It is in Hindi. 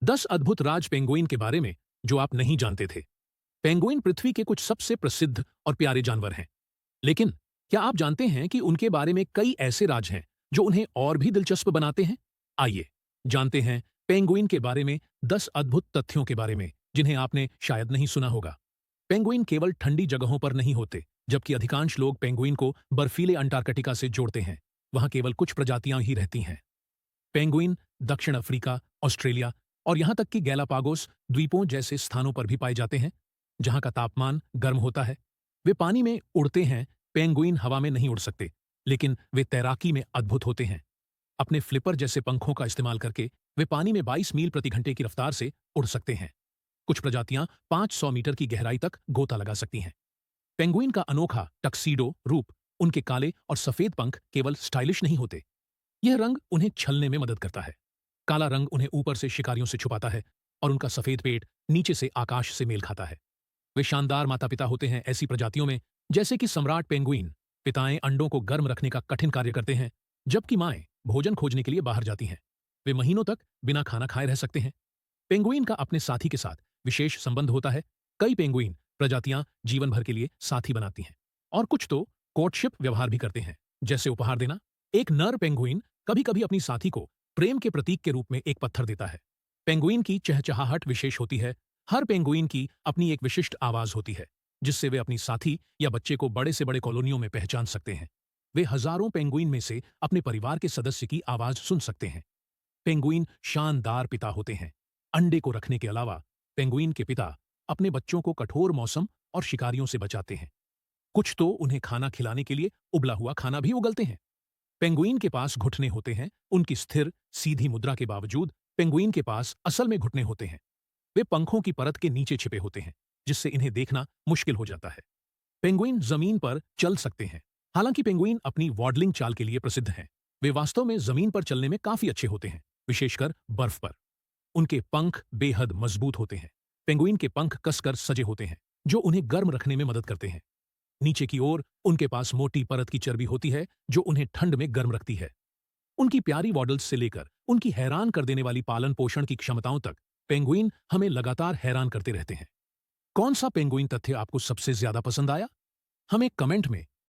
10 अद्भुत राज पेंगुइन के बारे में जो आप नहीं जानते थे। पेंगुइन पृथ्वी के कुछ सबसे प्रसिद्ध और प्यारे जानवर हैं। लेकिन क्या आप जानते हैं कि उनके बारे में कई ऐसे राज हैं जो उन्हें और भी दिलचस्प बनाते हैं? आइए जानते हैं पेंगुइन के बारे में 10 अद्भुत तथ्यों के बारे में जिन्हें आपने शायद नहीं सुना होगा। पेंगुइन केवल ठंडी जगहों पर नहीं होते, जबकि अधिकांश लोग पेंगुइन को बर्फीले अंटार्कटिका से जोड़ते हैं। वहां केवल कुछ प्रजातियां ही रहती हैं। पेंगुइन दक्षिण अफ्रीका, ऑस्ट्रेलिया और यहां तक कि गैलापागोस द्वीपों जैसे स्थानों पर भी पाए जाते हैं, जहां का तापमान गर्म होता है। वे पानी में उड़ते हैं। पेंगुइन हवा में नहीं उड़ सकते, लेकिन वे तैराकी में अद्भुत होते हैं। अपने फ्लिपर जैसे पंखों का इस्तेमाल करके वे पानी में 22 मील प्रति घंटे की रफ्तार से उड़ सकते हैं। कुछ प्रजातियां 500 मीटर की गहराई तक गोता लगा सकती हैं। पेंगुइन का अनोखा टक्सीडो रूप, उनके काले और सफेद पंख केवल स्टाइलिश नहीं होते, यह रंग उन्हें छलने में मदद करता है। काला रंग उन्हें ऊपर से शिकारियों से छुपाता है और उनका सफेद पेट नीचे से आकाश से मेल खाता है। वे शानदार माता पिता होते हैं ऐसी प्रजातियों में जैसे कि सम्राट पेंगुइन। पिताएं अंडों को गर्म रखने का कठिन कार्य करते हैं, जबकि माएं भोजन खोजने के लिए बाहर जाती हैं। वे महीनों तक बिना खाना खाए रह सकते हैं। पेंगुइन का अपने साथी के साथ विशेष संबंध होता है। कई पेंगुइन प्रजातियां जीवन भर के लिए साथी बनाती हैं और कुछ तो कोर्टशिप व्यवहार भी करते हैं, जैसे उपहार देना। एक नर पेंगुइन कभी कभी अपनी साथी को प्रेम के प्रतीक के रूप में एक पत्थर देता है। पेंगुइन की चहचहाहट विशेष होती है। हर पेंगुइन की अपनी एक विशिष्ट आवाज होती है, जिससे वे अपनी साथी या बच्चे को बड़े से बड़े कॉलोनियों में पहचान सकते हैं। वे हजारों पेंगुइन में से अपने परिवार के सदस्य की आवाज सुन सकते हैं। पेंगुइन शानदार पिता होते हैं। अंडे को रखने के अलावा पेंगुइन के पिता अपने बच्चों को कठोर मौसम और शिकारियों से बचाते हैं। कुछ तो उन्हें खाना खिलाने के लिए उबला हुआ खाना भी उगलते हैं। पेंगुइन के पास घुटने होते हैं। उनकी स्थिर सीधी मुद्रा के बावजूद पेंगुइन के पास असल में घुटने होते हैं। वे पंखों की परत के नीचे छिपे होते हैं, जिससे इन्हें देखना मुश्किल हो जाता है। पेंगुइन जमीन पर चल सकते हैं। हालांकि पेंगुइन अपनी वॉडलिंग चाल के लिए प्रसिद्ध हैं। वे वास्तव में जमीन पर चलने में काफी अच्छे होते हैं, विशेषकर बर्फ पर। उनके पंख बेहद मजबूत होते हैं। पेंगुइन के पंख कसकर सजे होते हैं, जो उन्हें गर्म रखने में मदद करते हैं। नीचे की ओर उनके पास मोटी परत की चर्बी होती है, जो उन्हें ठंड में गर्म रखती है। उनकी प्यारी वॉडल्स से लेकर उनकी हैरान कर देने वाली पालन पोषण की क्षमताओं तक पेंगुइन हमें लगातार हैरान करते रहते हैं। कौन सा पेंगुइन तथ्य आपको सबसे ज्यादा पसंद आया? हमें कमेंट में